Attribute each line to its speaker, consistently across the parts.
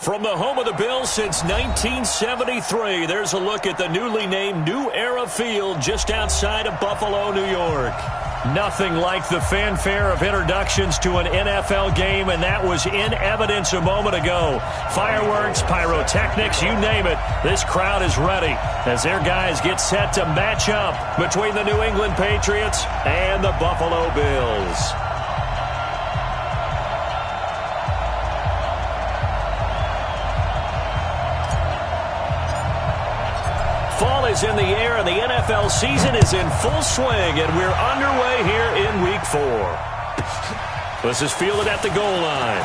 Speaker 1: From the home of the Bills since 1973, there's a look at the newly named New Era Field just outside of Buffalo, New York. Nothing like the fanfare of introductions to an NFL game, and that was in evidence a moment ago. Fireworks, pyrotechnics, you name it. This crowd is ready as their guys get set to match up between the New England Patriots and the Buffalo Bills. Fall is in the air, and the NFL season is in full swing, and we're underway here in Week 4. This is fielded at the goal line.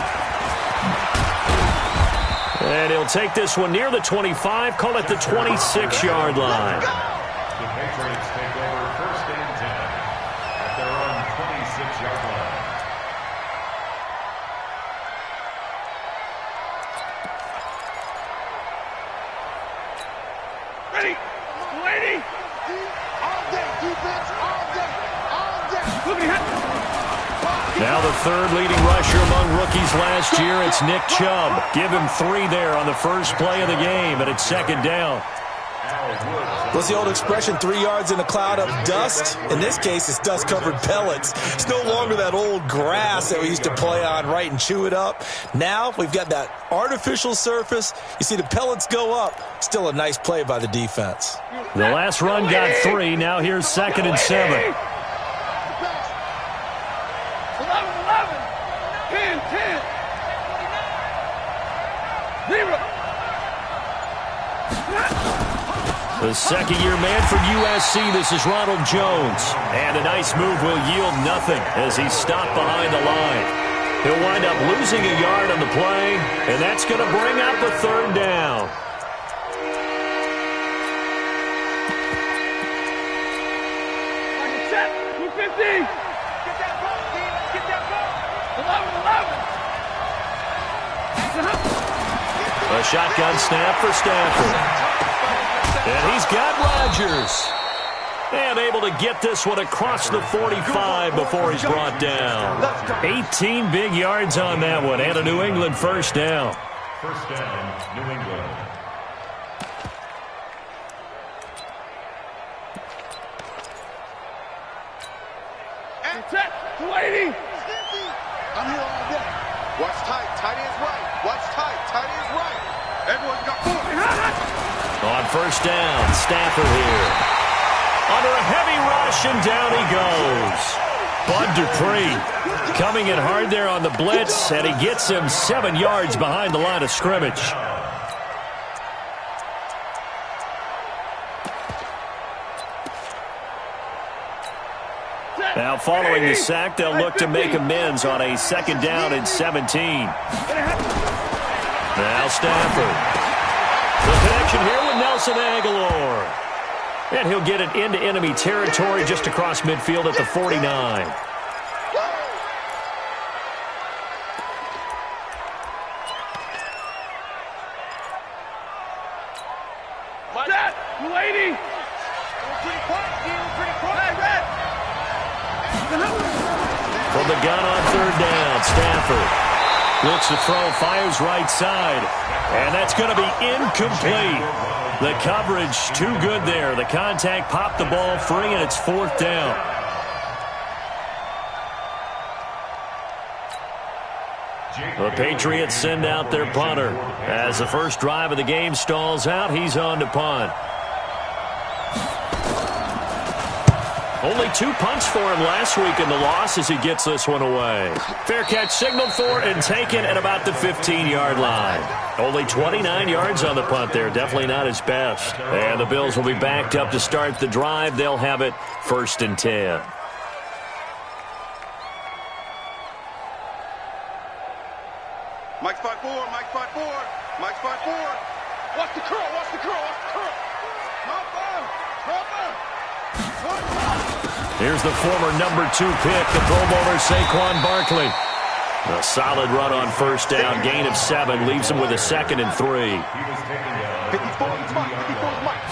Speaker 1: And he'll take this one near the 25, call it the 26-yard line.
Speaker 2: The Patriots take over 1st and 10 at their own 26-yard line.
Speaker 3: Ready, lady. All day, defense, all day, all day.
Speaker 1: Now the third leading rusher among rookies last year, it's Nick Chubb. Give him 3 there on the first play of the game, and it's 2nd down.
Speaker 4: What's the old expression, 3 yards in a cloud of dust? In this case, it's dust-covered pellets. It's no longer that old grass that we used to play on, right, and chew it up. Now we've got that artificial surface. You see the pellets go up. Still a nice play by the defense.
Speaker 1: The last run got 3. Now here's 2nd and 7.
Speaker 3: 11, 10, 10. 0.
Speaker 1: The second-year man for USC, this is Ronald Jones. And a nice move will yield nothing as he's stopped behind the line. He'll wind up losing a yard on the play, and that's going to bring up a 3rd down.
Speaker 3: Set, 250. Get that ball, team. Get that ball. 11, 11.
Speaker 1: A shotgun snap for Stafford. And he's got Rodgers. And able to get this one across the 45 before he's brought down. 18 big yards on that one, and a New England 1st down.
Speaker 2: 1st down, New England.
Speaker 3: And set, 280.
Speaker 5: I'm here all day. Watch tight, tight ends right. Watch tight, tight ends right. Everyone's got 4.
Speaker 1: On 1st down, Stafford here. Under a heavy rush, and down he goes. Bud Dupree coming in hard there on the blitz, and he gets him 7 yards behind the line of scrimmage. Now following the sack, they'll look to make amends on a 2nd down and 17. Now Stafford. The connection here with Nelson Aguilar. And he'll get it into enemy territory just across midfield at the 49.
Speaker 3: Set, 280.
Speaker 5: Pretty quiet, team. Pretty quiet. Red.
Speaker 1: From the gun on 3rd down, Stafford looks to throw, fires right side, and that's going to be incomplete. The coverage too good there. The contact popped the ball free, and it's 4th down. The Patriots send out their punter. As the first drive of the game stalls out, he's on to punt. Only 2 punts for him last week in the loss as he gets this one away. Fair catch signaled for and taken at about the 15-yard line. Only 29 yards on the punt there. Definitely not his best. And the Bills will be backed up to start the drive. They'll have it 1st and 10.
Speaker 5: Mike's 5-4, Mike's 5-4, Mike's 5-4. Watch the curl, watch the curl, watch the curl.
Speaker 1: Here's the former number 2 pick, the Pro Bowler Saquon Barkley. A solid run on 1st down, gain of 7, leaves him with a 2nd and 3.
Speaker 5: 54 is Mike, 54 is Mike.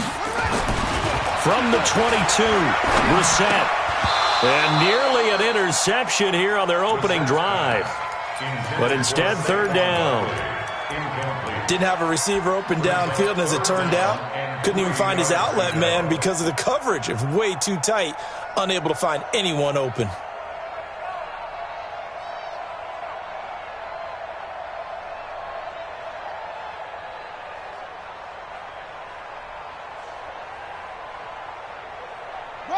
Speaker 1: From the 22, Brissett. And nearly an interception here on their opening drive. But instead, 3rd down.
Speaker 2: Incomplete.
Speaker 4: Didn't have a receiver open downfield, and as it turned out, couldn't even find his outlet man because of the coverage. It was way too tight, unable to find anyone open.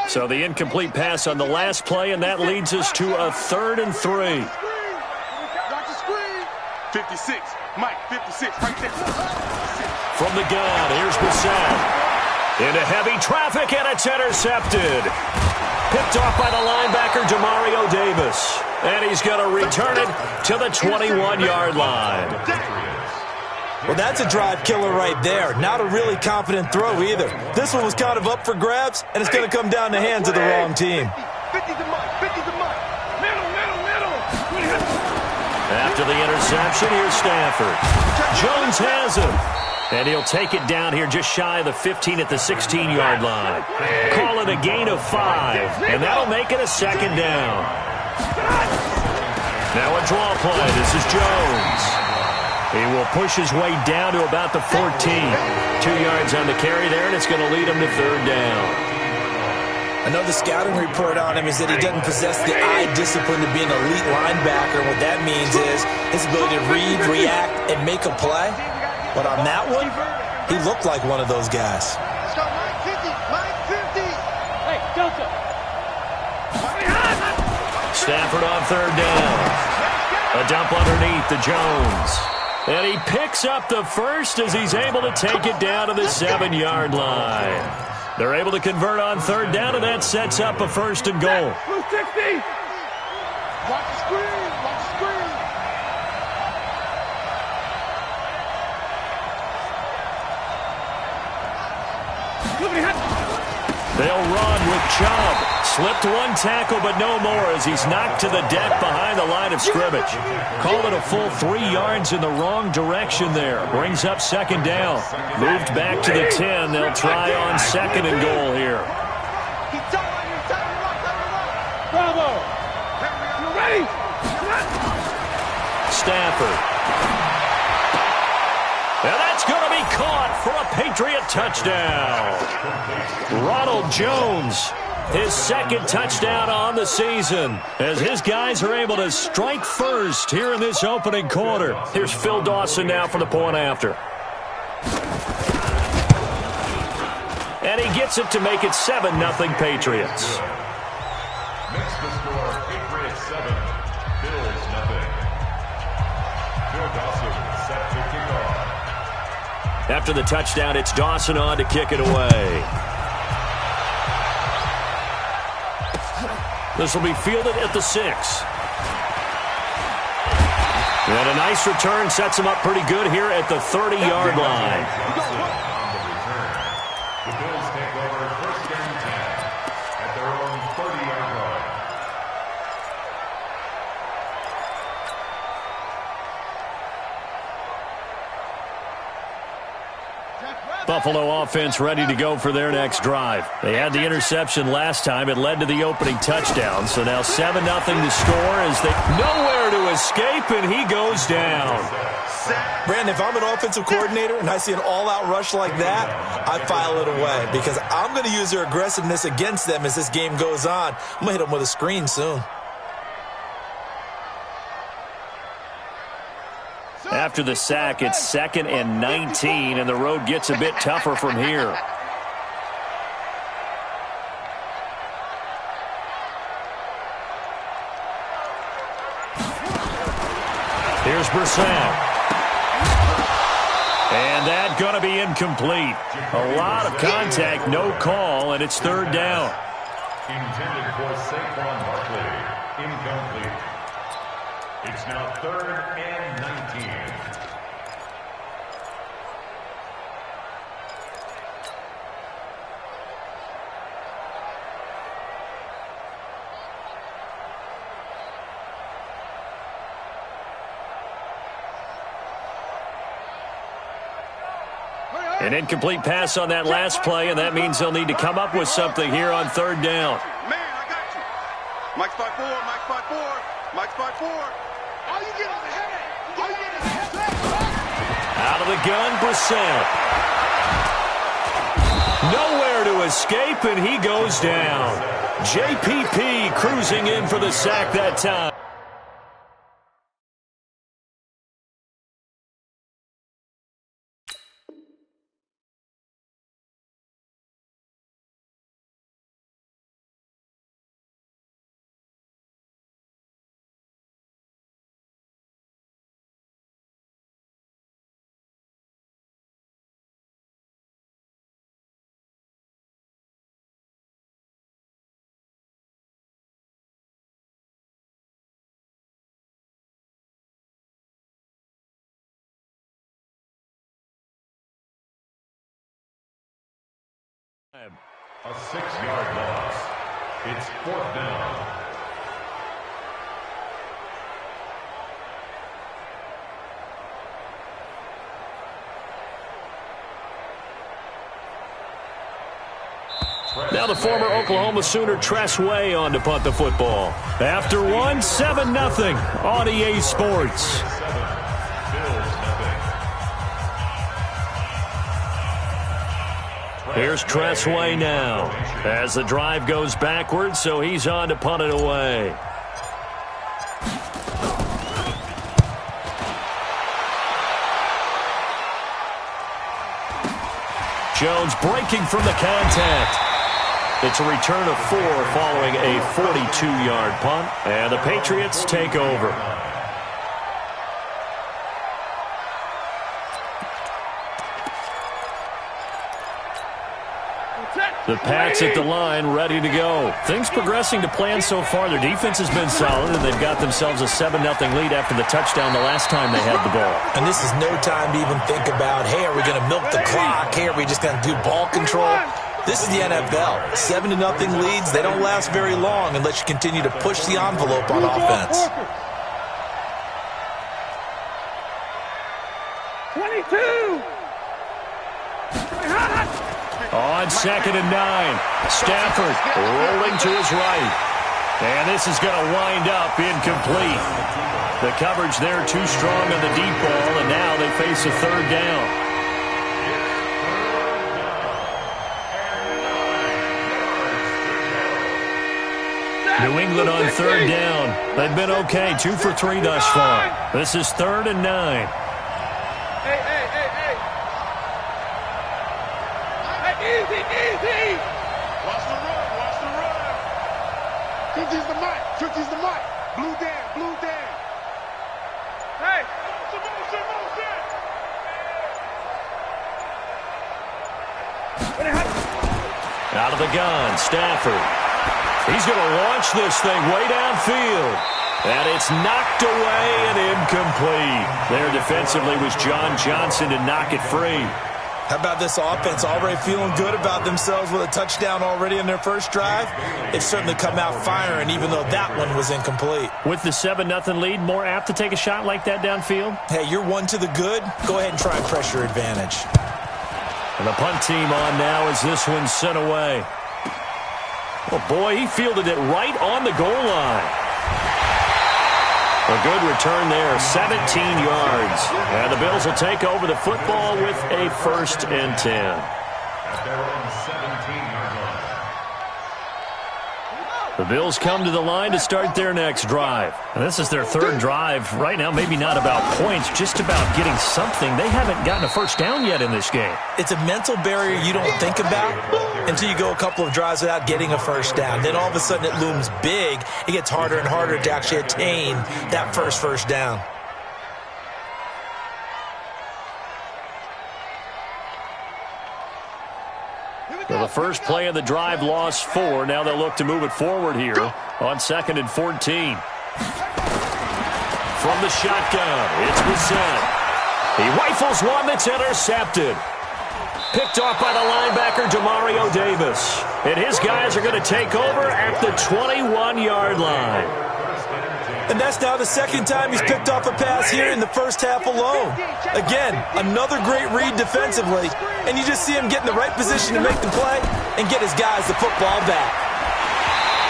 Speaker 1: So the incomplete pass on the last play, and that leads us to a 3rd and 3.
Speaker 5: 56. Mike, 56, right there.
Speaker 1: From the gun, here's Bissett. Into heavy traffic, and it's intercepted. Picked off by the linebacker, Demario Davis. And he's going to return it to the 21-yard line.
Speaker 4: Well, that's a drive killer right there. Not a really confident throw either. This one was kind of up for grabs, and it's going to come down the hands of the wrong team.
Speaker 5: 50 to Mike, 50 to Mike. Middle.
Speaker 1: After the interception, here's Stafford. Jones has him. And he'll take it down here just shy of the 15 at the 16-yard line. Call it a gain of 5, and that'll make it a 2nd down. Now a draw play. This is Jones. He will push his way down to about the 14. 2 yards on the carry there, and it's going to lead him to 3rd down.
Speaker 4: Another scouting report on him is that he doesn't possess the eye discipline to be an elite linebacker. What that means is his ability to read, react, and make a play. But on that one, he looked like one of those guys.
Speaker 3: Let's go, Mike 50, Mike 50. Hey, Delta.
Speaker 1: Stafford on 3rd down. A dump underneath to Jones. And he picks up the first as he's able to take it down to the 7-yard line. They're able to convert on 3rd down, and that sets up a 1st and goal.
Speaker 3: Watch the screen, watch the screen.
Speaker 1: They'll run with Chubb. Slipped one tackle, but no more as he's knocked to the deck behind the line of scrimmage. Call it a full 3 yards in the wrong direction there. Brings up 2nd down. Moved back to the 10. They'll try on 2nd and goal here.
Speaker 3: Bravo. You ready?
Speaker 1: Stafford. And that's going to be caught for a Patriot touchdown. Ronald Jones, his 2nd touchdown on the season, as his guys are able to strike first here in this opening quarter. Here's Phil Dawson now for the point after. And he gets it to make it 7-0 Patriots.
Speaker 2: Makes the score Patriots 7, Bills 0. Phil Dawson set to kick off.
Speaker 1: After the touchdown, it's Dawson on to kick it away. This will be fielded at the 6. And a nice return sets him up pretty good here at the 30-yard line.
Speaker 2: The Bills take over 1st and 10 at their own 30-yard line.
Speaker 1: Buffalo offense ready to go for their next drive. They had the interception last time. It led to the opening touchdown. So now 7-0 to score as they nowhere to escape, and he goes down.
Speaker 4: Brandon, if I'm an offensive coordinator and I see an all-out rush like that, I file it away because I'm going to use their aggressiveness against them as this game goes on. I'm going to hit them with a screen soon.
Speaker 1: After the sack, it's 2nd and 19, and the road gets a bit tougher from here. Here's Brissett. And that's going to be incomplete. A lot of contact, no call, and it's 3rd down.
Speaker 2: Intended for Saquon Barkley. Incomplete. It's now 3rd and 19.
Speaker 1: An incomplete pass on that last play, and that means they'll need to come up with something here on 3rd down.
Speaker 5: Man, I got you. Mike's 5-4, Mike's 5-4, Mike's 5-4.
Speaker 3: All you get is a headache. All you get is a headache.
Speaker 1: Out of the gun, Brissett. Nowhere to escape, and he goes down. JPP cruising in for the sack that time.
Speaker 2: A 6-yard loss. It's 4th down.
Speaker 1: Now the former Oklahoma Sooner Tress Way on to punt the football. After one, 7-0 on EA Sports. Here's Tress Way now as the drive goes backwards, so he's on to punt it away. Jones breaking from the contact. It's a return of 4 following a 42-yard punt, and the Patriots take over. The Pats at the line, ready to go. Things progressing to plan so far. Their defense has been solid, and they've got themselves a 7-0 lead after the touchdown the last time they had the ball.
Speaker 4: And this is no time to even think about, hey, are we going to milk the clock? Hey, are we just going to do ball control? This is the NFL. 7-0 leads, they don't last very long unless you continue to push the envelope on offense.
Speaker 3: 22.
Speaker 1: On 2nd and 9, Stafford rolling to his right. And this is going to wind up incomplete. The coverage there too strong on the deep ball, and now they face a 3rd down. New England on 3rd down. They've been okay, 2 for 3 thus far. This is 3rd and 9.
Speaker 3: Hey. Easy. Watch the run. 50's the mic. Blue down. Hey. Motion.
Speaker 1: Out of the gun, Stafford. He's going to launch this thing way downfield. And it's knocked away and incomplete. There defensively was John Johnson to knock it free.
Speaker 4: How about this offense already feeling good about themselves with a touchdown already in their first drive? They've certainly come out firing, even though that one was incomplete.
Speaker 1: With the 7-0 lead, more apt to take a shot like that downfield?
Speaker 4: Hey, you're one to the good. Go ahead and try and press your advantage.
Speaker 1: And the punt team on now as this one's sent away. Oh, boy, he fielded it right on the goal line. A good return there, 17 yards. And the Bills will take over the football with a 1st and 10.
Speaker 2: At their own 17-yard line.
Speaker 1: The Bills come to the line to start their next drive. And this is their 3rd drive. Right now, maybe not about points, just about getting something. They haven't gotten a 1st down yet in this game.
Speaker 4: It's a mental barrier you don't think about until you go a couple of drives without getting a 1st down. Then all of a sudden it looms big. It gets harder and harder to actually attain that first down.
Speaker 1: So the first play of the drive lost 4. Now they'll look to move it forward here on 2nd and 14. From the shotgun, it's Brissett. He rifles one that's intercepted. Picked off by the linebacker, Demario Davis. And his guys are going to take over at the 21-yard line.
Speaker 4: And that's now the 2nd time he's picked off a pass here in the first half alone. Again, another great read defensively, and you just see him get in the right position to make the play and get his guys the football back.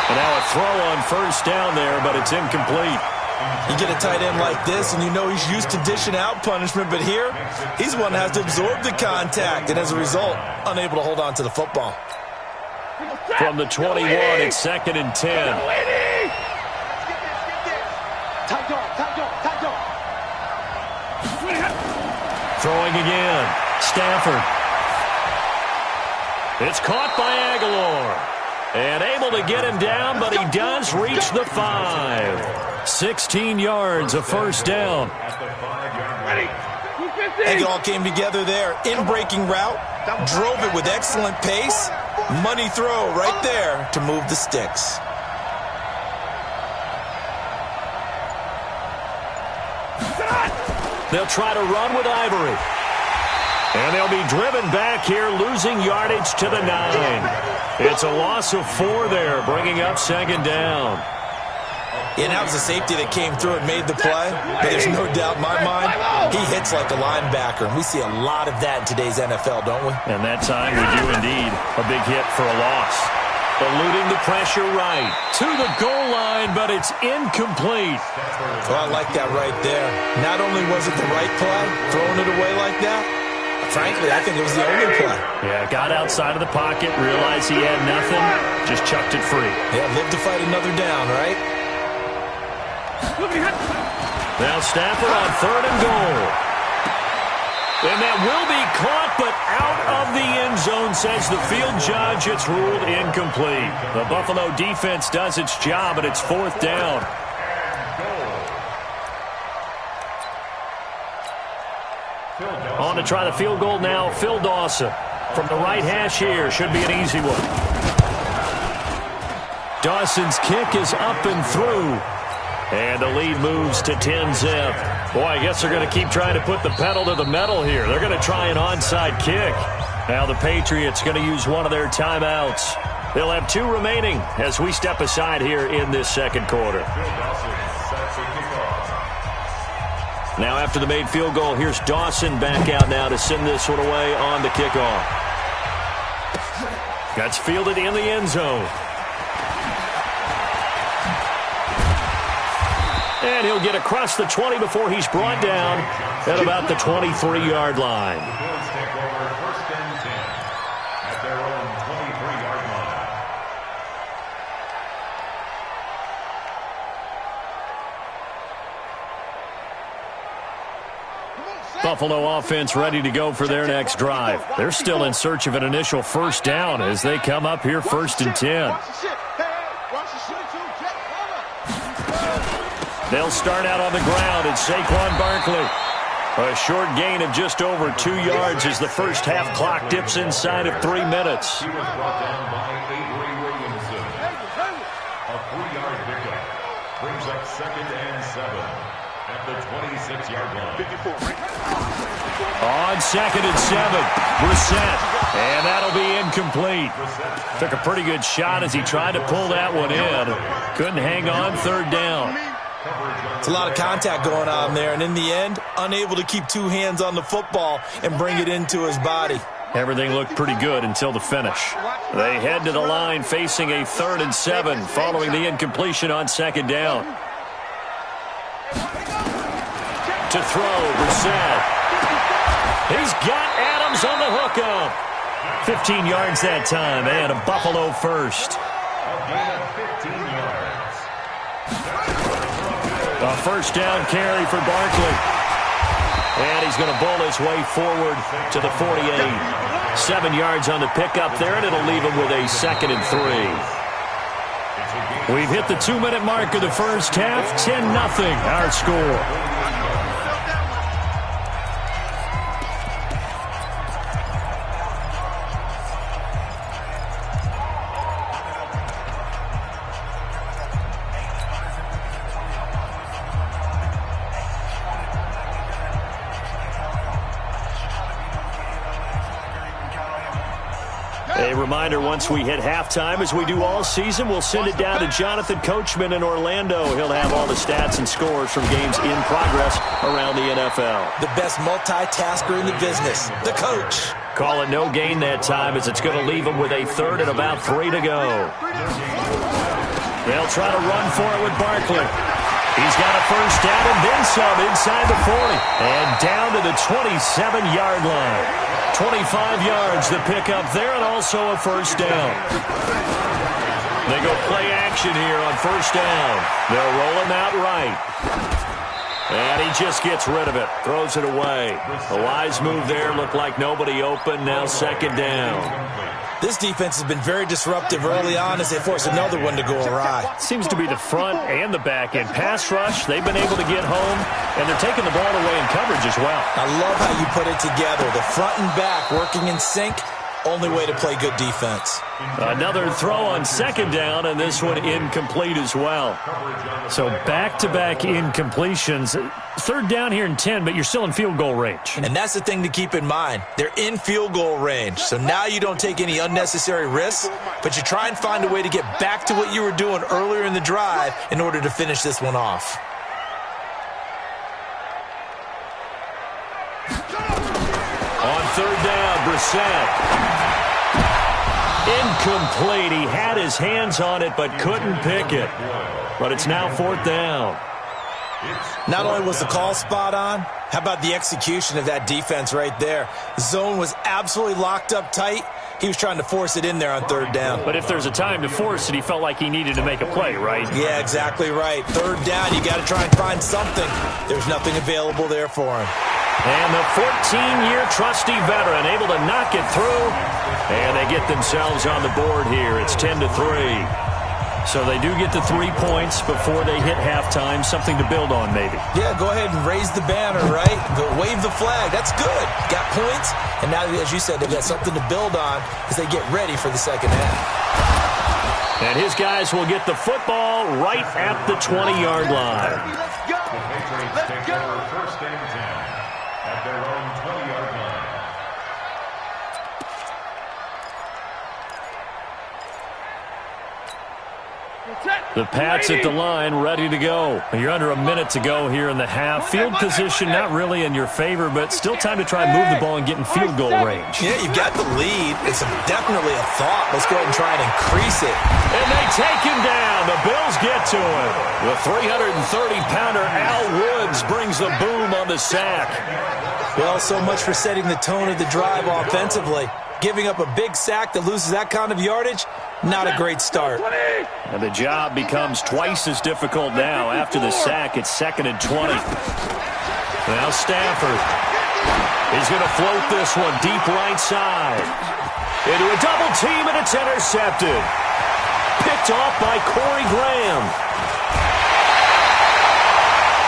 Speaker 1: And now a throw on 1st down there, but it's incomplete.
Speaker 4: You get a tight end like this, and you know he's used to dishing out punishment, but here, he's the one that has to absorb the contact, and as a result, unable to hold on to the football.
Speaker 1: From the 21, it's 2nd and 10. Throwing again. Stafford. It's caught by Aguilar. And able to get him down, but he does reach the 5. 16 yards, a first down.
Speaker 4: It all came together there. In-breaking route. Drove it with excellent pace. Money throw right there to move the sticks.
Speaker 1: They'll try to run with Ivory. And they'll be driven back here, losing yardage to the 9. It's a loss of 4 there, bringing up 2nd down.
Speaker 4: And that was a safety that came through and made the play. But there's no doubt in my mind, he hits like a linebacker. And we see a lot of that in today's NFL, don't we?
Speaker 1: And that time we do indeed. A big hit for a loss. Eluding the pressure right to the goal line, but it's incomplete.
Speaker 4: Well, I like that right there. Not only was it the right play, throwing it away like that, frankly, I think it was the only play.
Speaker 1: Yeah, got outside of the pocket, realized he had nothing, just chucked it free.
Speaker 4: Yeah, live to fight another down, right?
Speaker 1: Now Stafford on 3rd and goal. And that will be caught, but out of the end zone, says the field judge. It's ruled incomplete. The Buffalo defense does its job, and it's 4th down. On to try the field goal now, Phil Dawson. From the right hash here, should be an easy one. Dawson's kick is up and through. And the lead moves to 10-zip. Boy, I guess they're going to keep trying to put the pedal to the metal here. They're going to try an onside kick. Now the Patriots going to use one of their timeouts. They'll have 2 remaining as we step aside here in this 2nd quarter. Now after the made field goal, here's Dawson back out now to send this one away on the kickoff. That's fielded in the end zone. And he'll get across the 20 before he's brought down at about the 23-yard line.
Speaker 2: The Bills take over 1st and 10 at their own 23-yard line.
Speaker 1: Buffalo offense ready to go for their next drive. They're still in search of an initial first down as they come up here 1st and 10. They'll start out on the ground. It's Saquon Barkley. A short gain of just over 2 yards as the first half clock dips inside of 3 minutes.
Speaker 2: He was brought down by Avery Williamson. A 3-yard pickup brings up 2nd and 7 at the 26-yard line.
Speaker 1: On 2nd and 7, Brissett. And that'll be incomplete. Took a pretty good shot as he tried to pull that one in. Couldn't hang on 3rd down.
Speaker 4: It's a lot of contact going on there, and in the end, unable to keep 2 hands on the football and bring it into his body.
Speaker 1: Everything looked pretty good until the finish. They head to the line facing a 3rd and 7 following the incompletion on 2nd down. To throw, Brissett. He's got Adams on the hookup. 15 yards that time, and a Buffalo first.
Speaker 2: A gain of 15 yards.
Speaker 1: A first down carry for Barkley. And he's going to bowl his way forward to the 48. 7 yards on the pickup there, and it'll leave him with a 2nd and 3. We've hit the 2-minute mark of the first half. 10-0 our score. A reminder, once we hit halftime, as we do all season, we'll send it down to Jonathan Coachman in Orlando. He'll have all the stats and scores from games in progress around the NFL.
Speaker 4: The best multitasker in the business, the coach.
Speaker 1: Call it no gain that time as it's going to leave him with a 3rd and about 3 to go. They'll try to run for it with Barkley. He's got a first down and then some inside the 40. And down to the 27-yard line. 25 yards the pickup there and also a first down. They go play action here on first down. They'll roll him out right. And he just gets rid of it. Throws it away. A wise move there. Looked like nobody open. Now second down.
Speaker 4: This defense has been very disruptive early on as they force another one to go awry.
Speaker 1: Seems to be the front and the back end. Pass rush, they've been able to get home, and they're taking the ball away in coverage as well.
Speaker 4: I love how you put it together. The front and back working in sync. Only way to play good defense.
Speaker 1: Another throw on second down, and this one incomplete as well. So back-to-back incompletions. Third down here in 10, but you're still in field goal range.
Speaker 4: And that's the thing to keep in mind. They're in field goal range. So now you don't take any unnecessary risks, but you try and find a way to get back to what you were doing earlier in the drive in order to finish this one off.
Speaker 1: On third down, Brissett. Incomplete. He had his hands on it but couldn't pick it. But it's now fourth down.
Speaker 4: Not only was the call spot on, how about the execution of that defense right there? The zone was absolutely locked up tight. He was trying to force it in there on third down.
Speaker 1: But if there's a time to force it, he felt like he needed to make a play, right?
Speaker 4: Yeah, exactly right. Third down, you got to try and find something. There's nothing available there for him.
Speaker 1: And the 14-year trusty veteran able to knock it through. And they get themselves on the board here. It's 10-3. So they do get the 3 points before they hit halftime. Something to build on, maybe.
Speaker 4: Yeah, go ahead and raise the banner, right? Wave the flag. That's good. Got points. And now, as you said, they've got something to build on as they get ready for the second half.
Speaker 1: And his guys will get the football right at the 20-yard line.
Speaker 2: Let's go. The Patriots take over first and 10 at their own 20-yard line.
Speaker 1: The Pats at the line, ready to go. You're under a minute to go here in the half. Field position not really in your favor, but still time to try and move the ball and get in field goal range.
Speaker 4: Yeah, you've got the lead. It's definitely a thought. Let's go ahead and try and increase it.
Speaker 1: And they take him down. The Bills get to him. The 330-pounder Al Woods brings the boom on the sack.
Speaker 4: Well, so much for setting the tone of the drive offensively. Giving up a big sack that loses that kind of yardage, not a great start.
Speaker 1: And the job becomes twice as difficult now. After the sack, it's 2nd and 20. Now Stafford is going to float this one deep right side. Into a double team, and it's intercepted. Picked off by Corey Graham.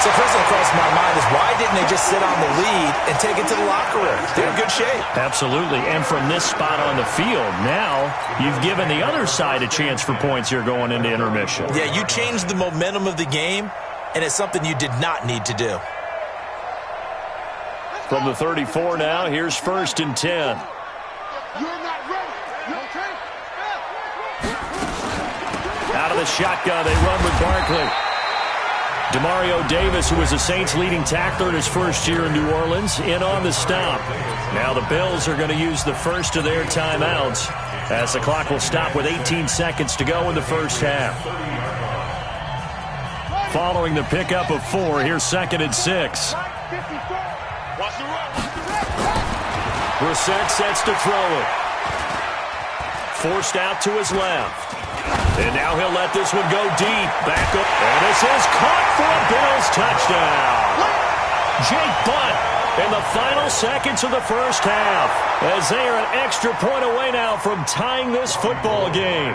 Speaker 4: So first thing that crosses my mind is why didn't they just sit on the lead and take it to the locker room? They're in good shape.
Speaker 1: Absolutely. And from this spot on the field, now you've given the other side a chance for points here going into intermission.
Speaker 4: Yeah, you changed the momentum of the game, and it's something you did not need to do.
Speaker 1: From the 34 now, here's 1st and 10.
Speaker 3: You're not ready. You okay?
Speaker 1: Out of the shotgun, they run with Barkley. Demario Davis, who was the Saints' leading tackler in his first year in New Orleans, in on the stop. Now the Bills are going to use the first of their timeouts as the clock will stop with 18 seconds to go in the first half. Following the pickup of 4, here's 2nd and 6. Brissett sets to throw it. Forced out to his left. And now he'll let this one go deep. Back up. And this is caught for a Bills touchdown. Jake Butt in the final seconds of the first half as they are an extra point away now from tying this football game.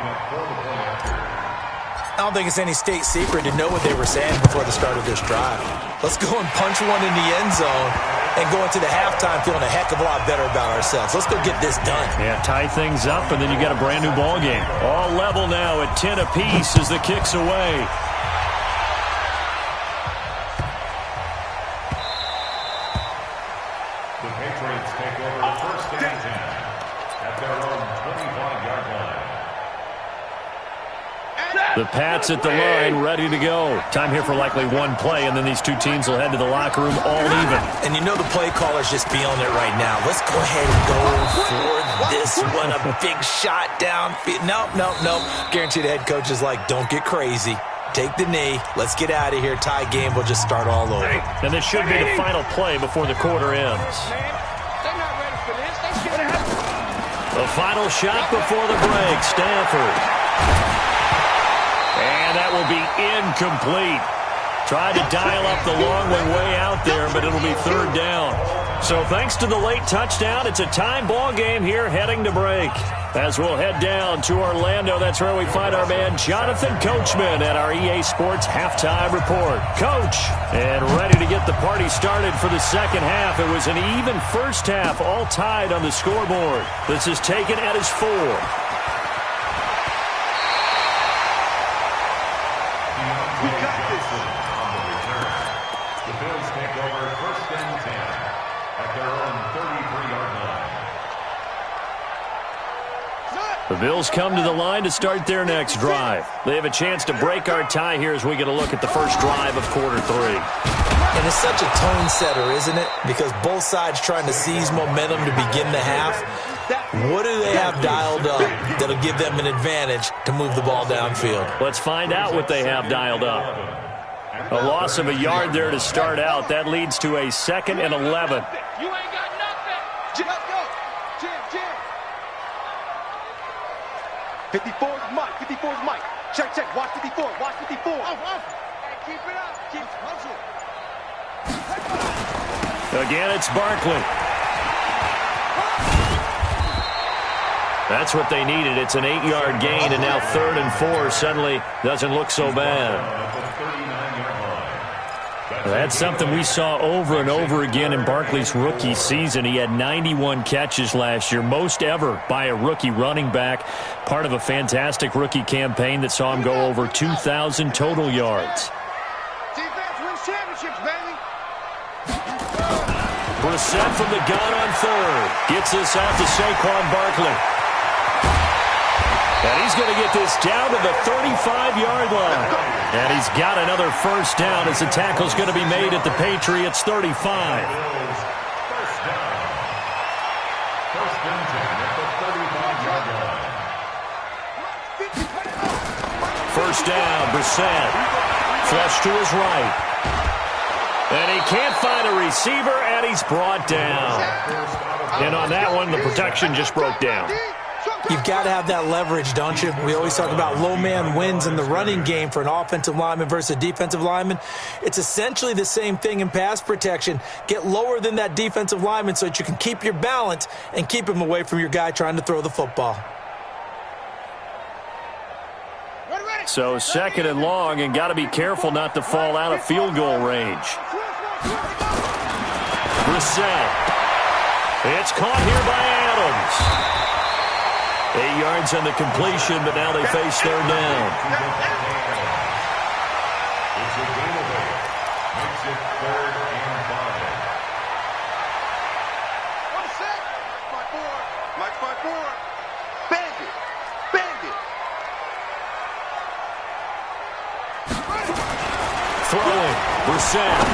Speaker 4: I don't think it's any state secret to know what they were saying before the start of this drive. Let's go and punch one in the end zone and go into the halftime feeling a heck of a lot better about ourselves. Let's go get this done.
Speaker 1: Yeah, tie things up, and then you got a brand new ball game. All level now at 10 apiece as the kick's away.
Speaker 2: The Patriots take over first and 10 at their own 25-yard line.
Speaker 1: The Pats at the line, ready to go. Time here for likely one play, and then these two teams will head to the locker room all even.
Speaker 4: And you know the play caller's just feeling it right now. Let's go ahead and go for this one. A big shot downfield. Nope. Guaranteed the head coach is like, don't get crazy. take the knee. Let's get out of here. Tie game. We'll just start all over.
Speaker 1: And this should be the final play before the quarter ends. The final shot before the break. Stanford. And that will be incomplete. Tried to dial up the long one way out there, but it'll be third down. So thanks to the late touchdown, it's a time ball game here heading to break. As we'll head down to Orlando, that's where we find our man Jonathan Coachman at our EA Sports Halftime Report. Coach, and ready to get the party started for the second half. It was an even first half, all tied on the scoreboard. This is taken at his 4.
Speaker 2: We got this on the return. The Bills take over 1st and 10 at their own 33-yard line.
Speaker 1: The Bills come to the line to start their next drive. They have a chance to break our tie here as we get a look at the first drive of quarter 3.
Speaker 4: And it's such a tone setter, isn't it? Because both sides trying to seize momentum to begin the half. What do they have dialed up that'll give them an advantage to move the ball downfield?
Speaker 1: Let's find out what they have dialed up. A loss of a yard there to start out. That leads to a 2nd and 11.
Speaker 3: You ain't got nothing. Jim, go. Jim.
Speaker 5: 54 is Mike. 54 is Mike. Check. Watch 54. Watch 54.
Speaker 3: Hey, keep it up. Keep hustle.
Speaker 1: Again, it's Barkley. That's what they needed. It's an 8-yard gain, and now 3rd and 4 suddenly doesn't look so bad. That's something we saw over and over again in Barkley's rookie season. He had 91 catches last year, most ever by a rookie running back, part of a fantastic rookie campaign that saw him go over 2,000 total yards.
Speaker 3: Defense wins championships, baby.
Speaker 1: Brissett from the gun on 3rd. Gets this out to Saquon Barkley. And he's going to get this down to the 35-yard line. And he's got another first down as the tackle's going to be made at the Patriots' 35.
Speaker 2: First and 10 at the 35-yard line.
Speaker 1: First down, Brissett. Flush to his right. And he can't find a receiver, and he's brought down. And on that one, the protection just broke down.
Speaker 4: You've got to have that leverage, don't you? We always talk about low man wins in the running game for an offensive lineman versus a defensive lineman. It's essentially the same thing in pass protection. Get lower than that defensive lineman so that you can keep your balance and keep him away from your guy trying to throw the football.
Speaker 1: So 2nd and long, and got to be careful not to fall out of field goal range. Brissett. It's caught here by Adams. 8 yards on the completion, but now they face 3rd down.
Speaker 2: It's a gain of 8. Makes it 3rd and 5.
Speaker 5: 1 sec. Mike 5-4. Bandit.
Speaker 1: Throwing. Brissett.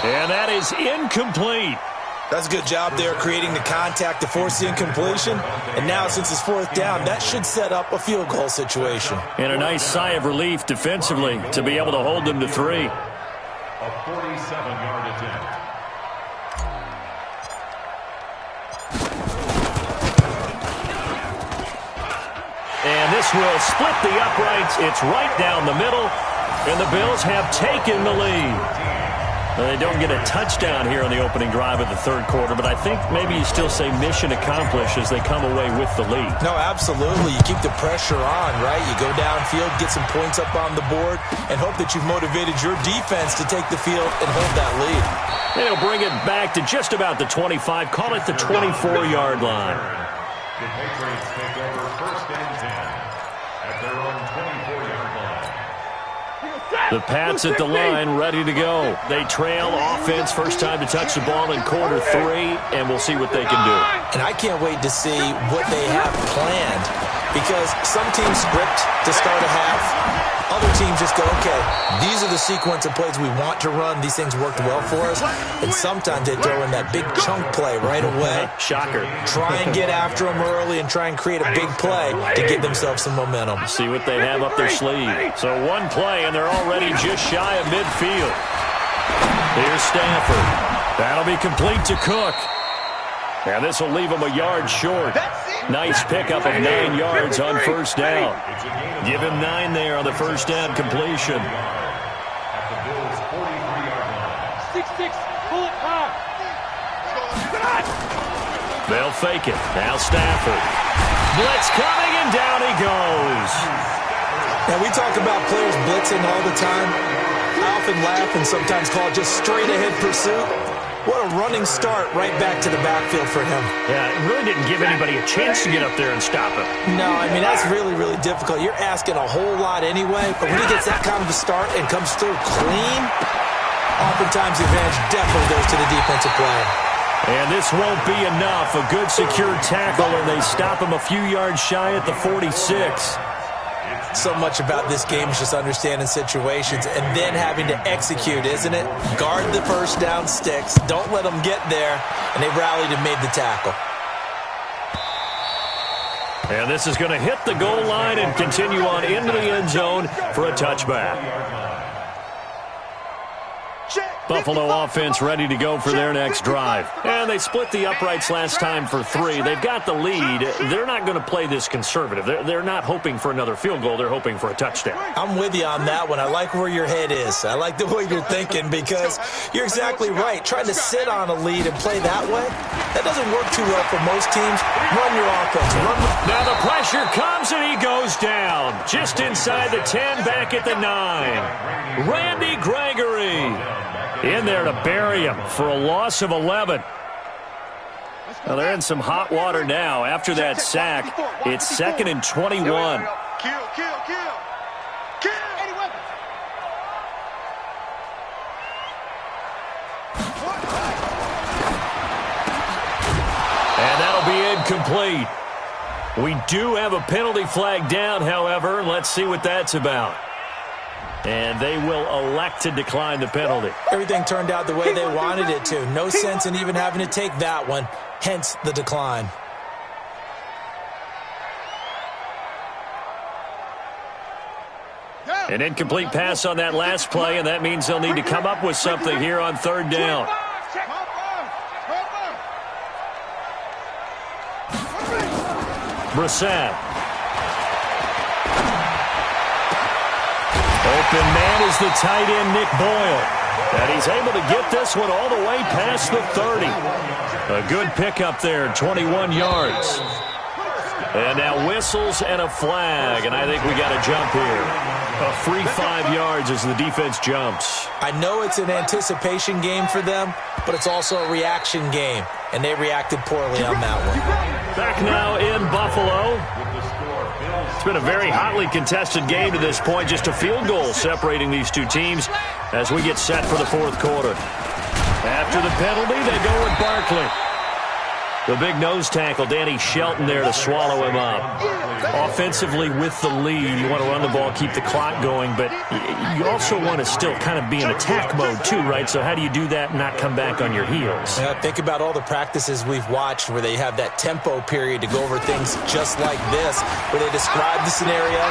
Speaker 1: And that is incomplete.
Speaker 4: That's a good job there creating the contact to force the incompletion. And now since it's 4th down, that should set up a field goal situation.
Speaker 1: And a nice sigh of relief defensively to be able to hold them to 3.
Speaker 2: A 47-yard attempt.
Speaker 1: And this will split the uprights. It's right down the middle. And the Bills have taken the lead. They don't get a touchdown here on the opening drive of the 3rd quarter, but I think maybe you still say mission accomplished as they come away with the lead.
Speaker 4: No, absolutely. You keep the pressure on, right? You go downfield, get some points up on the board, and hope that you've motivated your defense to take the field and hold that lead.
Speaker 1: They'll bring it back to just about the 25, call it the 24-yard line.
Speaker 2: The Patriots take over 1st and 10 at their own 24-yard line.
Speaker 1: The Pats at the line, ready to go. They trail offense, first time to touch the ball in quarter 3, and we'll see what they can do.
Speaker 4: And I can't wait to see what they have planned, because some teams script to start a half, Other teams just go, okay, these are the sequence of plays we want to run. These things worked well for us. And sometimes they throw in that big chunk play right away.
Speaker 1: Shocker.
Speaker 4: Try and get after them early and try and create a big play to give themselves some momentum.
Speaker 1: See what they have up their sleeve. So one play, and they're already just shy of midfield. Here's Stafford. That'll be complete to Cook. And this will leave him a yard short. Nice pickup of 9 yards on first down. Give him 9 there on the first down completion.
Speaker 2: At the Bills' 43-yard line.
Speaker 3: 6-6, pull it hard.
Speaker 1: They'll fake it. Now Stafford. Blitz coming, and down he goes.
Speaker 4: Now, we talk about players blitzing all the time. I often laugh and sometimes call it just straight-ahead pursuit. What a running start right back to the backfield for him.
Speaker 1: Yeah, it really didn't give anybody a chance to get up there and stop him.
Speaker 4: No, I mean, that's really, really difficult. You're asking a whole lot anyway, but when he gets that kind of a start and comes through clean, oftentimes the advantage definitely goes to the defensive player.
Speaker 1: And this won't be enough. A good secure tackle, and they stop him a few yards shy at the 46.
Speaker 4: So much about this game is just understanding situations and then having to execute, isn't it? Guard the first down sticks. Don't let them get there. And they rallied and made the tackle.
Speaker 1: And this is going to hit the goal line and continue on into the end zone for a touchback. Buffalo offense ready to go for their next drive. And they split the uprights last time for 3. They've got the lead. They're not going to play this conservative. They're not hoping for another field goal. They're hoping for a touchdown.
Speaker 4: I'm with you on that one. I like where your head is. I like the way you're thinking because you're exactly right. Trying to sit on a lead and play that way, that doesn't work too well for most teams. Run your offense.
Speaker 1: Now the pressure comes and he goes down. Just inside the 10, back at the 9. Randy Gregory in there to bury him for a loss of 11. Now they're in some hot water now. After that sack, it's 2nd and 21.
Speaker 5: Kill.
Speaker 1: And that'll be incomplete. We do have a penalty flag down, however. Let's see what that's about. And they will elect to decline the penalty.
Speaker 4: Everything turned out the way they wanted it to. No sense in even having to take that one, hence the decline.
Speaker 1: An incomplete pass on that last play, and that means they'll need to come up with something here on 3rd down. Brissett. Open man is the tight end, Nick Boyle. And he's able to get this one all the way past the 30. A good pickup there, 21 yards. And now whistles and a flag, and I think we got a jump here. A free 5 yards as the defense jumps.
Speaker 4: I know it's an anticipation game for them, but it's also a reaction game, and they reacted poorly on that one.
Speaker 1: Back now in Buffalo. It's been a very hotly contested game to this point. Just a field goal separating these two teams as we get set for the 4th quarter. After the penalty, they go with Barkley. The big nose tackle, Danny Shelton there to swallow him up. Offensively with the lead, you want to run the ball, keep the clock going, but you also want to still kind of be in attack mode too, right? So how do you do that and not come back on your heels?
Speaker 4: Yeah, think about all the practices we've watched where they have that tempo period to go over things just like this, where they describe the scenario,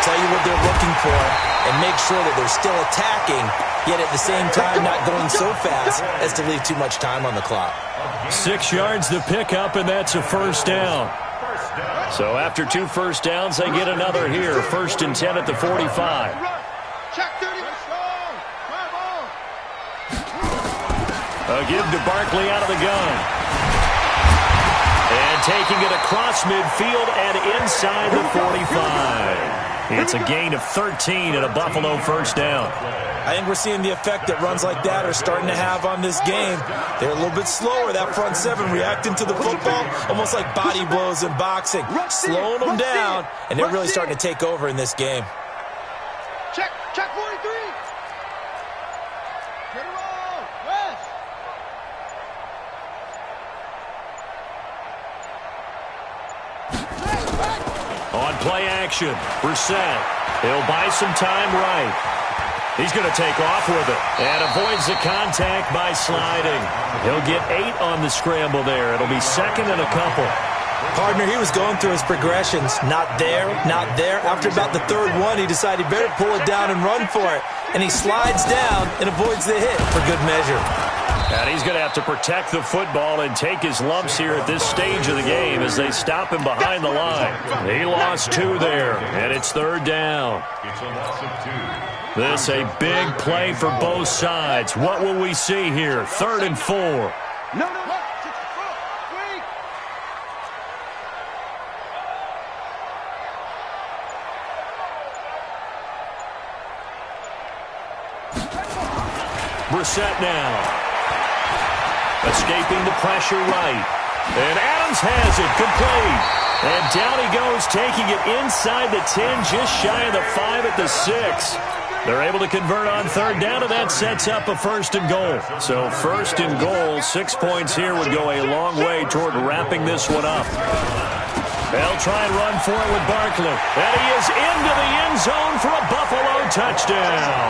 Speaker 4: tell you what they're looking for, and make sure that they're still attacking, yet at the same time not going so fast as to leave too much time on the clock.
Speaker 1: 6 yards the pickup, and that's a 1st down. So after 2 first downs, they get another here. 1st and 10 at the 45. A give to Barkley out of the gun. And taking it across midfield and inside the 45. It's a gain of 13 and a Buffalo 1st down.
Speaker 4: I think we're seeing the effect that runs like that are starting to have on this game. They're a little bit slower, that front 7, reacting to the football, almost like body blows in boxing, slowing them down, and they're really starting to take over in this game.
Speaker 3: Check 43. Get him on, West.
Speaker 1: On play action, Brissett. He'll buy some time right. He's going to take off with it and avoids the contact by sliding. He'll get 8 on the scramble there. It'll be second and a couple.
Speaker 4: Partner, he was going through his progressions. Not there, not there. After about the third one, he decided he better pull it down and run for it. And he slides down and avoids the hit for good measure.
Speaker 1: And he's going to have to protect the football and take his lumps here at this stage of the game as they stop him behind the line. He lost 2 there, and it's third down.
Speaker 2: It's a loss of 2.
Speaker 1: This a big play for both sides. What will we see here? 3rd and 4.
Speaker 3: No. Wait.
Speaker 1: Brissett now. Escaping the pressure right. And Adams has it complete. And down he goes, taking it inside the 10, just shy of the 5 at the 6. They're able to convert on third down, and that sets up a 1st and goal. So 1st and goal, 6 points here would go a long way toward wrapping this one up. They'll try and run for it with Barkley. And he is into the end zone for a Buffalo touchdown.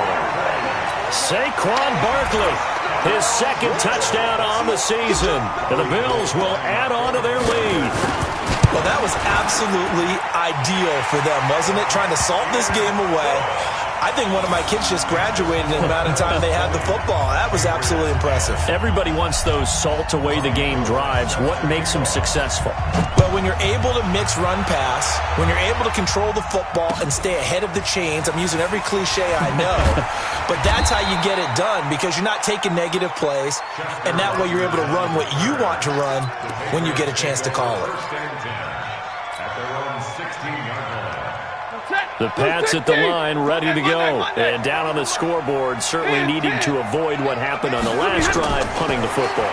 Speaker 1: Saquon Barkley, his 2nd touchdown on the season. And the Bills will add on to their lead.
Speaker 4: Well, that was absolutely ideal for them, wasn't it? Trying to salt this game away. I think one of my kids just graduated in the amount of time they had the football. That was absolutely impressive.
Speaker 1: Everybody wants those salt away the game drives. What makes them successful?
Speaker 4: But when you're able to mix run pass, when you're able to control the football and stay ahead of the chains, I'm using every cliche I know, but that's how you get it done because you're not taking negative plays, and that way you're able to run what you want to run when you get a chance to call it.
Speaker 2: At their own 16-yard line.
Speaker 1: The Pats at the line, ready to go. And down on the scoreboard, certainly needing to avoid what happened on the last drive, punting the football.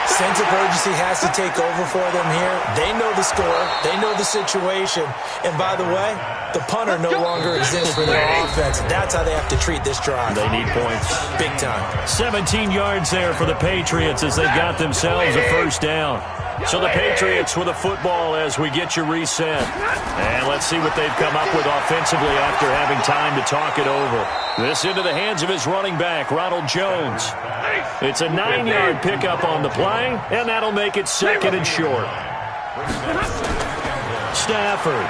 Speaker 4: Sense of urgency has to take over for them here. They know the score. They know the situation. And by the way, the punter no longer exists for their offense. That's how they have to treat this drive.
Speaker 1: They need points.
Speaker 4: Big time.
Speaker 1: 17 yards there for the Patriots as they've got themselves a 1st down. So the Patriots with a football as we get you reset. And let's see what they've come up with offensively after having time to talk it over. This into the hands of his running back, Ronald Jones. It's a 9-yard pickup on the play, and that'll make it 2nd and short. Stafford.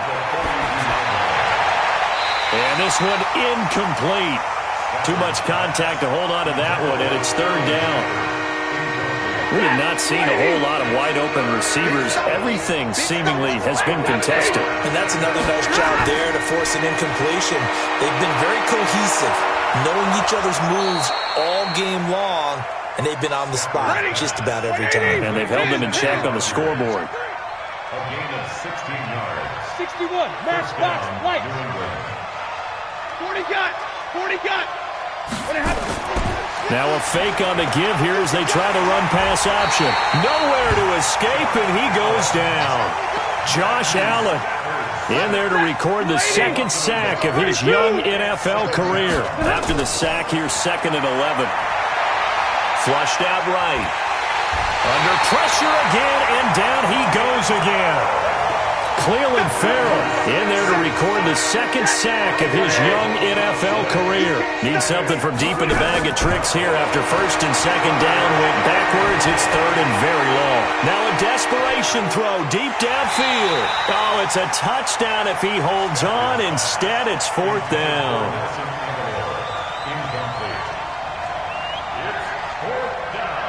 Speaker 1: And this one incomplete. Too much contact to hold on to that one, and it's 3rd down. We have not seen a whole lot of wide-open receivers. Everything seemingly has been contested.
Speaker 4: And that's another nice job there to force an incompletion. They've been very cohesive, knowing each other's moves all game long, and they've been on the spot just about every time.
Speaker 1: And they've held them in check on the scoreboard.
Speaker 2: A gain of 16 yards.
Speaker 3: 61, match box, light. 40 got. What happened?
Speaker 1: Now a fake on the give here as they try the run-pass option. Nowhere to escape, and he goes down. Josh Allen in there to record the 2nd sack of his young NFL career. After the sack here, 2nd and 11. Flushed out right. Under pressure again, and down he goes again. Cleveland Farrell in there to record the 2nd sack of his young NFL career. Needs something from deep in the bag of tricks here after 1st and 2nd down. Went backwards. It's 3rd and very long. Now a desperation throw deep downfield. Oh, it's a touchdown if he holds on. Instead, it's 4th down.
Speaker 2: Incomplete. It's 4th down.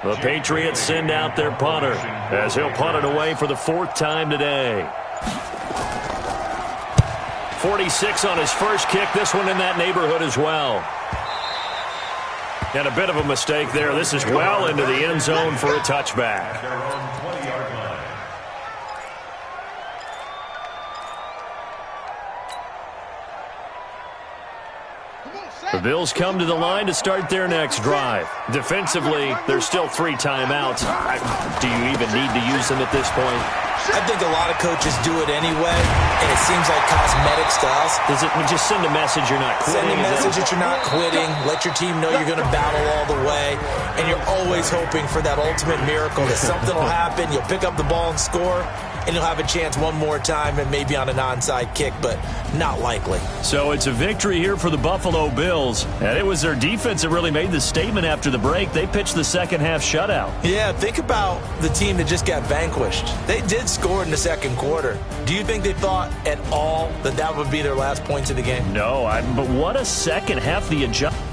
Speaker 1: The Patriots send out their punter as he'll punt it away for the 4th time today. 46 on his first kick. This one in that neighborhood as well. And a bit of a mistake there. This is well into the end zone for a touchback.
Speaker 2: Their own 20-yard line.
Speaker 1: The Bills come to the line to start their next drive. Defensively, there's still 3 timeouts. Do you even need to use them at this point?
Speaker 4: I think a lot of coaches do it anyway, and it seems like cosmetics to us.
Speaker 1: Does it just send a message you're not quitting?
Speaker 4: Send a message that you're not quitting. Let your team know you're going to battle all the way, and you're always hoping for that ultimate miracle that something will happen, you'll pick up the ball and score, and you'll have a chance one more time and maybe on an onside kick, but not likely.
Speaker 1: So it's a victory here for the Buffalo Bills, and it was their defense that really made the statement after the break. They pitched the second half shutout.
Speaker 4: Yeah, think about the team that just got vanquished. They did score in the second quarter. Do you think they thought at all that that would be their last points of the game?
Speaker 1: No, but what a second half. The adjustment.